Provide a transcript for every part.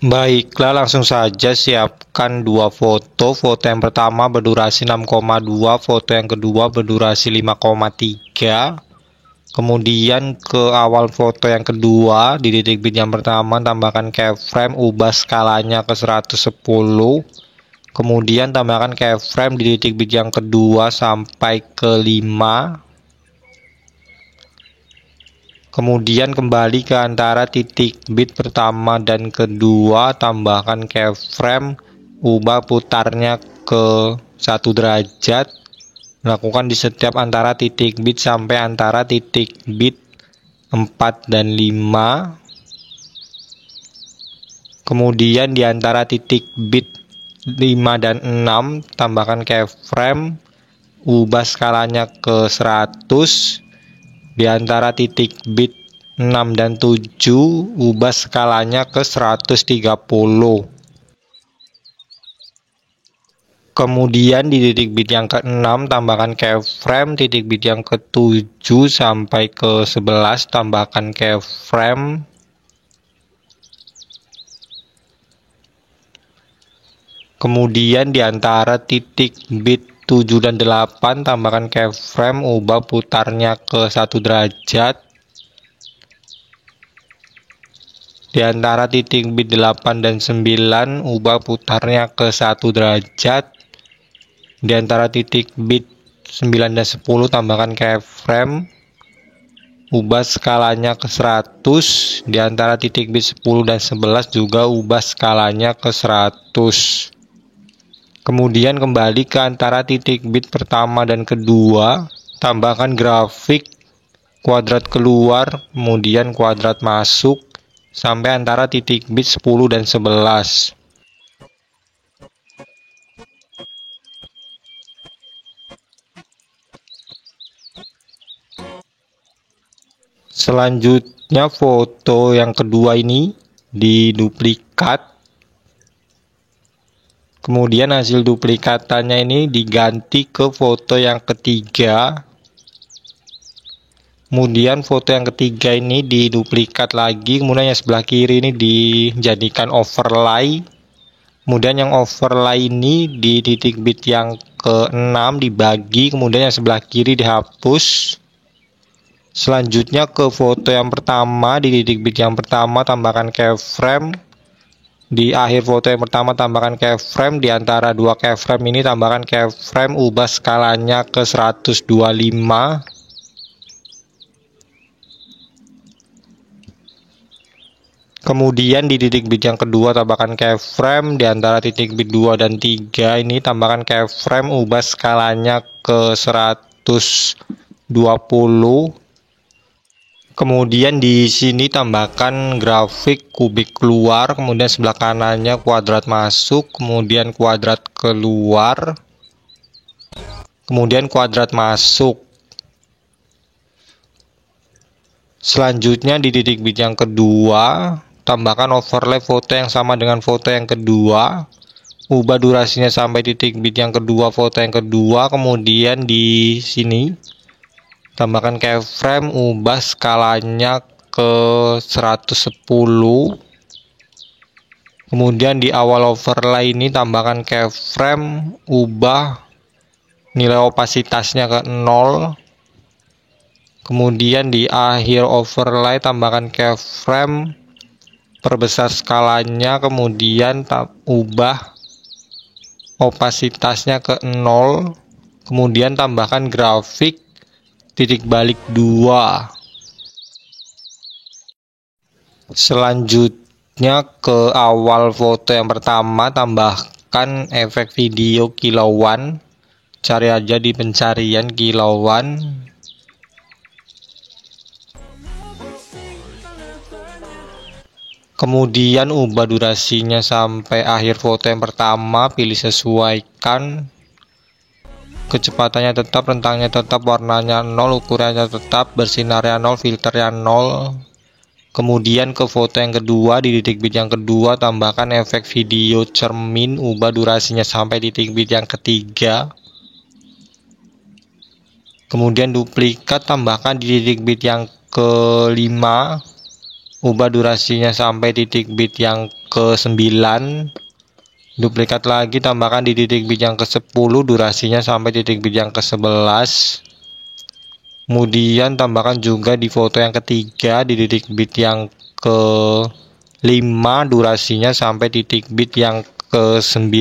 Baiklah, langsung saja siapkan dua foto. Foto yang pertama berdurasi 6,2, foto yang kedua berdurasi 5,3. Kemudian ke awal foto yang kedua, di titik bit yang pertama tambahkan keyframe, ubah skalanya ke 110. Kemudian tambahkan keyframe di titik bit yang kedua sampai ke 5. Kemudian kembali ke antara titik bit pertama dan kedua, tambahkan keyframe, ubah putarnya ke 1 derajat. Lakukan di setiap antara titik bit sampai antara titik bit 4 dan 5. Kemudian di antara titik bit 5 dan 6, tambahkan keyframe, ubah skalanya ke 100. Di antara titik bit 6 dan 7, ubah skalanya ke 130. Kemudian di titik bit yang ke-6 tambahkan keyframe, titik bit yang ke-7 sampai ke 11 tambahkan keyframe. Kemudian di antara titik bit 7 dan 8 tambahkan keyframe, ubah putarnya ke 1 derajat. Di antara titik bit 8 dan 9, ubah putarnya ke 1 derajat. Di antara titik bit 9 dan 10 tambahkan keyframe, ubah skalanya ke 100. Di antara titik bit 10 dan 11 juga ubah skalanya ke 100. Kemudian kembali ke antara titik bit pertama dan kedua, tambahkan grafik kuadrat keluar, kemudian kuadrat masuk, sampai antara titik bit 10 dan 11. Selanjutnya foto yang kedua ini diduplikat. Kemudian hasil duplikatannya ini diganti ke foto yang ketiga. Kemudian foto yang ketiga ini diduplikat lagi. Kemudian yang sebelah kiri ini dijadikan overlay. Kemudian yang overlay ini di titik bit yang ke-6 dibagi. Kemudian yang sebelah kiri dihapus. Selanjutnya ke foto yang pertama, di titik bit yang pertama tambahkan keyframe. Di akhir foto yang pertama tambahkan keyframe, di antara dua keyframe ini tambahkan keyframe, ubah skalanya ke 125. Kemudian di titik bit yang kedua tambahkan keyframe, di antara titik bit 2 dan 3 ini tambahkan keyframe, ubah skalanya ke 120. Kemudian di sini tambahkan grafik kubik keluar, kemudian sebelah kanannya kuadrat masuk, kemudian kuadrat keluar, kemudian kuadrat masuk. Selanjutnya di titik bit yang kedua, tambahkan overlay foto yang sama dengan foto yang kedua, ubah durasinya sampai titik bit yang kedua foto yang kedua, kemudian di sini tambahkan keyframe, ubah skalanya ke 110. Kemudian di awal overlay ini tambahkan keyframe, ubah nilai opasitasnya ke 0. Kemudian di akhir overlay tambahkan keyframe, perbesar skalanya, kemudian ubah opasitasnya ke 0. Kemudian tambahkan grafik titik balik 2. Selanjutnya ke awal foto yang pertama tambahkan efek video kilauan. Cari aja di pencarian kilauan. Kemudian ubah durasinya sampai akhir foto yang pertama, pilih sesuaikan. Kecepatannya tetap, rentangnya tetap, warnanya 0, ukurannya tetap, bersinarnya 0, filternya 0. Kemudian ke foto yang kedua, di titik bit yang kedua tambahkan efek video cermin, ubah durasinya sampai titik bit yang ketiga. Kemudian duplikat, tambahkan di titik bit yang kelima, ubah durasinya sampai titik bit yang ke-9, duplikat lagi, tambahkan di titik bit yang ke-10, durasinya sampai titik bit yang ke-11. Kemudian tambahkan juga di foto yang ketiga di titik bit yang ke-5, durasinya sampai titik bit yang ke-9.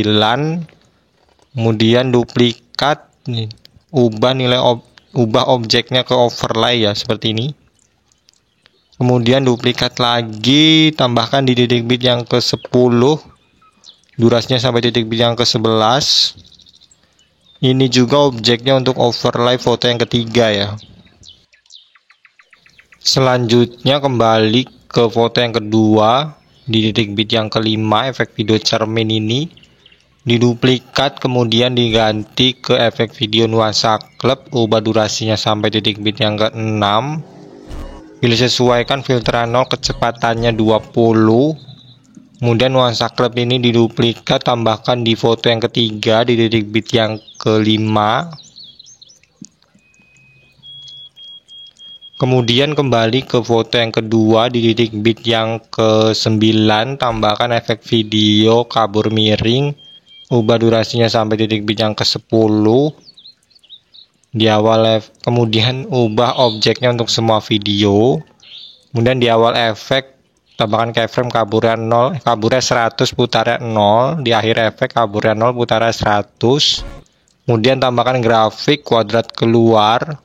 Kemudian duplikat, ubah objeknya ke overlay ya, seperti ini. Kemudian duplikat lagi, tambahkan di titik bit yang ke-10, durasinya sampai titik bit yang ke-11. Ini juga objeknya untuk overlay foto yang ketiga ya. Selanjutnya kembali ke foto yang kedua di titik bit yang ke-5, efek video cermin ini diduplikat, kemudian diganti ke efek video nuansa klub, ubah durasinya sampai titik bit yang ke-6. Pilih sesuaikan filter 0, kecepatannya 20. Kemudian nuansa klub ini diduplikat, tambahkan di foto yang ketiga di titik bit yang ke-5. Kemudian kembali ke foto yang kedua di titik bit yang ke-9, tambahkan efek video kabur miring, ubah durasinya sampai titik bit yang ke-10 di awal. Kemudian ubah objeknya untuk semua video. Kemudian di awal efek tambahkan keyframe kaburnya 0, kaburnya 100, putarnya 0. Di akhir efek kaburnya 0, putarnya 100. Kemudian tambahkan grafik kuadrat keluar.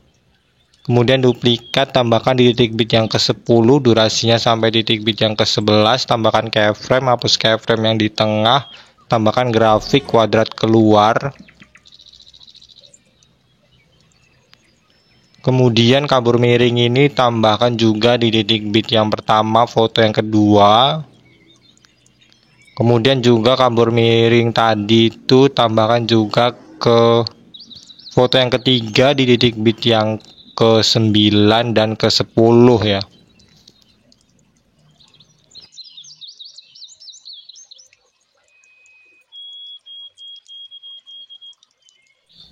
Kemudian duplikat, tambahkan di titik bit yang ke-10, durasinya sampai titik bit yang ke-11. Tambahkan keyframe, hapus keyframe yang di tengah, tambahkan grafik kuadrat keluar. Kemudian kabur miring ini tambahkan juga di titik bit yang pertama foto yang kedua. Kemudian juga kabur miring tadi itu tambahkan juga ke foto yang ketiga di titik bit yang ke-9 dan ke-10 ya.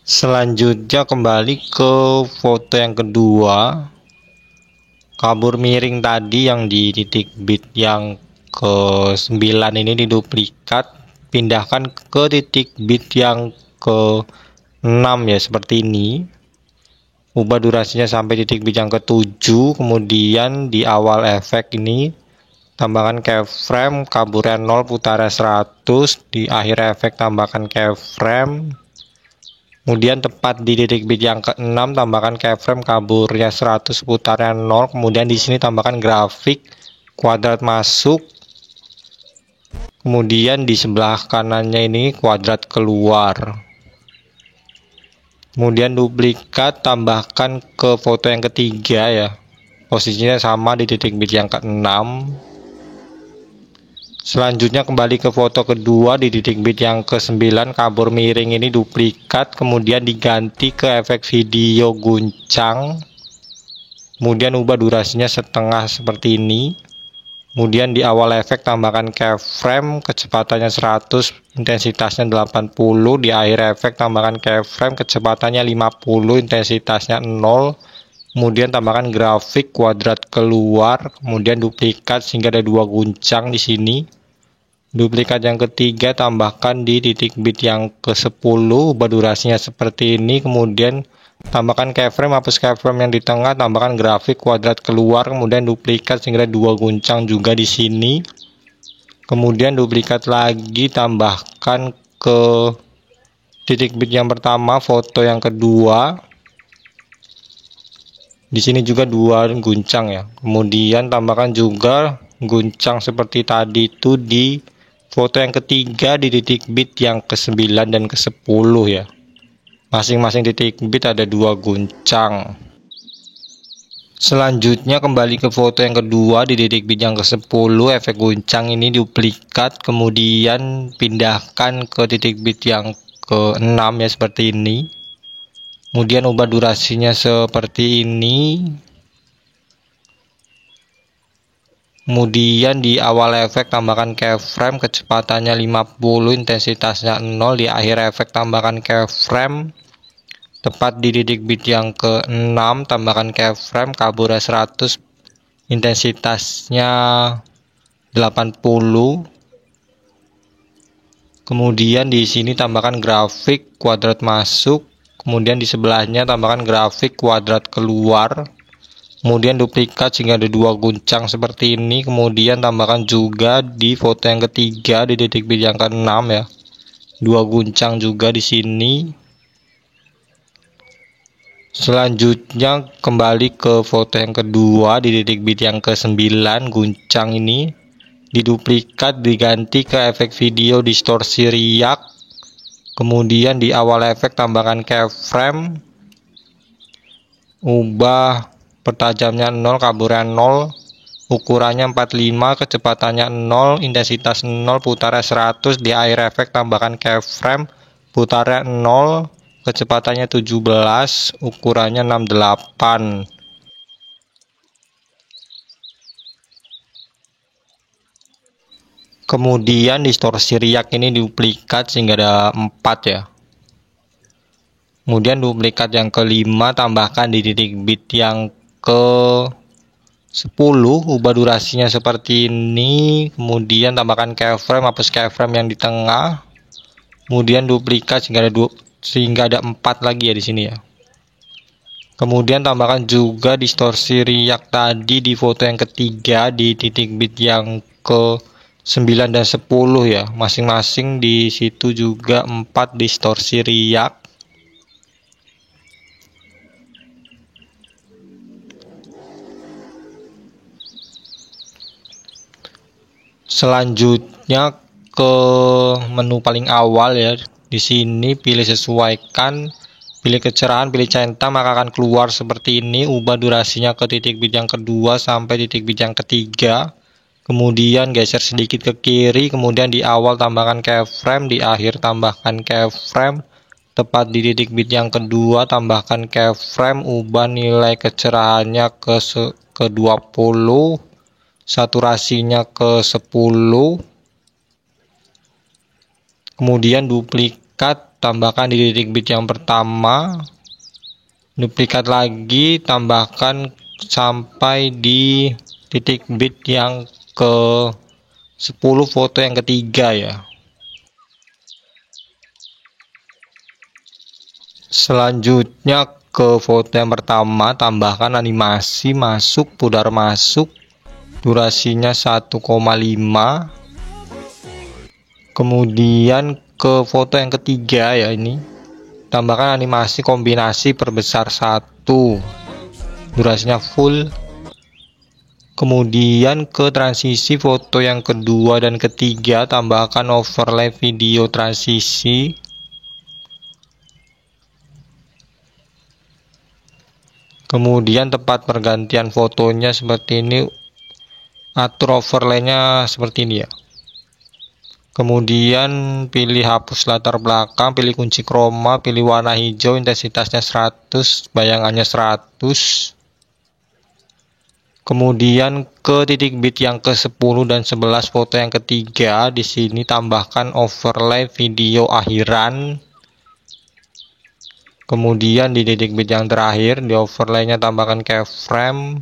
Selanjutnya kembali ke foto yang kedua, kabur miring tadi yang di titik bit yang ke-9 ini diduplikat, pindahkan ke titik bit yang ke-6 ya, seperti ini. Ubah durasinya sampai titik bit yang ke-7. Kemudian di awal efek ini tambahkan keyframe kaburnya 0, putarnya 100. Di akhir efek tambahkan keyframe. Kemudian tepat di titik bit yang ke-6 tambahkan keyframe kaburnya 100, putarnya 0. Kemudian di sini tambahkan grafik kuadrat masuk. Kemudian di sebelah kanannya ini kuadrat keluar. Kemudian duplikat, tambahkan ke foto yang ketiga ya. Posisinya sama di titik bit yang ke-6. Selanjutnya kembali ke foto kedua di titik bit yang ke-9, kabur miring ini duplikat, kemudian diganti ke efek video guncang. Kemudian ubah durasinya setengah seperti ini. Kemudian di awal efek tambahkan keyframe, kecepatannya 100, intensitasnya 80. Di akhir efek tambahkan keyframe, kecepatannya 50, intensitasnya 0. Kemudian tambahkan grafik kuadrat keluar, kemudian duplikat sehingga ada dua guncang di sini. Duplikat yang ketiga tambahkan di titik bit yang ke-10, ubah durasinya seperti ini. Kemudian tambahkan keyframe, hapus keyframe yang di tengah, tambahkan grafik kuadrat keluar, kemudian duplikat sehingga ada dua guncang juga di sini. Kemudian duplikat lagi, tambahkan ke titik bit yang pertama foto yang kedua. Di sini juga dua guncang ya. Kemudian tambahkan juga guncang seperti tadi itu di foto yang ketiga di titik bit yang ke-9 dan ke-10 ya. Masing-masing titik bit ada dua guncang. Selanjutnya kembali ke foto yang kedua di titik bit yang ke-10, efek guncang ini duplikat, kemudian pindahkan ke titik bit yang ke-6 ya, seperti ini. Kemudian ubah durasinya seperti ini. Kemudian di awal efek tambahkan keyframe, kecepatannya 50, intensitasnya 0. Di akhir efek tambahkan keyframe, tepat di titik bit yang ke-6 tambahkan keyframe kaburnya 100, intensitasnya 80. Kemudian di sini tambahkan grafik kuadrat masuk, kemudian di sebelahnya tambahkan grafik kuadrat keluar. Kemudian duplikat sehingga ada dua guncang seperti ini. Kemudian tambahkan juga di foto yang ketiga di titik bit yang ke-6 ya. Dua guncang juga di sini. Selanjutnya kembali ke foto yang kedua di titik bit yang ke-9, guncang ini diduplikat, diganti ke efek video distorsi riak. Kemudian di awal efek tambahkan keyframe, ubah pertajamnya 0, kaburnya 0, ukurannya 45, kecepatannya 0, intensitas 0, putarnya 100. Di akhir efek tambahkan keyframe, putarnya 0, kecepatannya 17, ukurannya 68. Kemudian distorsi riak ini duplikat sehingga ada 4 ya. Kemudian duplikat yang kelima tambahkan di titik bit yang ke-10, ubah durasinya seperti ini. Kemudian tambahkan keyframe, hapus keyframe yang di tengah. Kemudian duplikat sehingga ada 4 lagi ya di sini ya. Kemudian tambahkan juga distorsi riak tadi di foto yang ketiga di titik bit yang ke-9 dan 10 ya. Masing-masing di situ juga 4 distorsi riak. Selanjutnya ke menu paling awal ya. Di sini pilih sesuaikan, pilih kecerahan, pilih centang, maka akan keluar seperti ini. Ubah durasinya ke titik bit yang kedua sampai titik bit yang ketiga. Kemudian geser sedikit ke kiri, kemudian di awal tambahkan keyframe, di akhir tambahkan keyframe. Tepat di titik bit yang kedua tambahkan keyframe, ubah nilai kecerahannya ke 20, saturasinya ke 10. Kemudian duplikat, tambahkan di titik bit yang pertama, duplikat lagi, tambahkan sampai di titik bit yang ke 10 foto yang ketiga ya. Selanjutnya ke foto yang pertama, tambahkan animasi masuk, pudar masuk, durasinya 1,5. Kemudian ke foto yang ketiga ya, ini tambahkan animasi kombinasi perbesar 1, durasinya full. Kemudian ke transisi foto yang kedua dan ketiga, tambahkan overlay video transisi. Kemudian tempat pergantian fotonya seperti ini, atur overlaynya seperti ini ya. Kemudian pilih hapus latar belakang, pilih kunci chroma, pilih warna hijau, intensitasnya 100, bayangannya 100. Kemudian ke titik bit yang ke-10 dan 11 foto yang ketiga, di sini tambahkan overlay video akhiran. Kemudian di titik bit yang terakhir, di overlaynya tambahkan keyframe.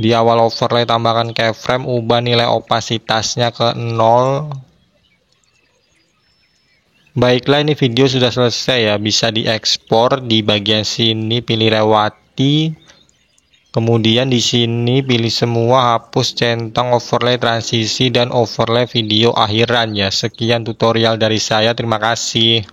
Di awal overlay tambahkan keyframe, ubah nilai opasitasnya ke 0. Baiklah, ini video sudah selesai ya, bisa diekspor. Di bagian sini pilih lewati. Kemudian di sini pilih semua, hapus centang, overlay transisi dan overlay video akhiran ya. Sekian tutorial dari saya, terima kasih.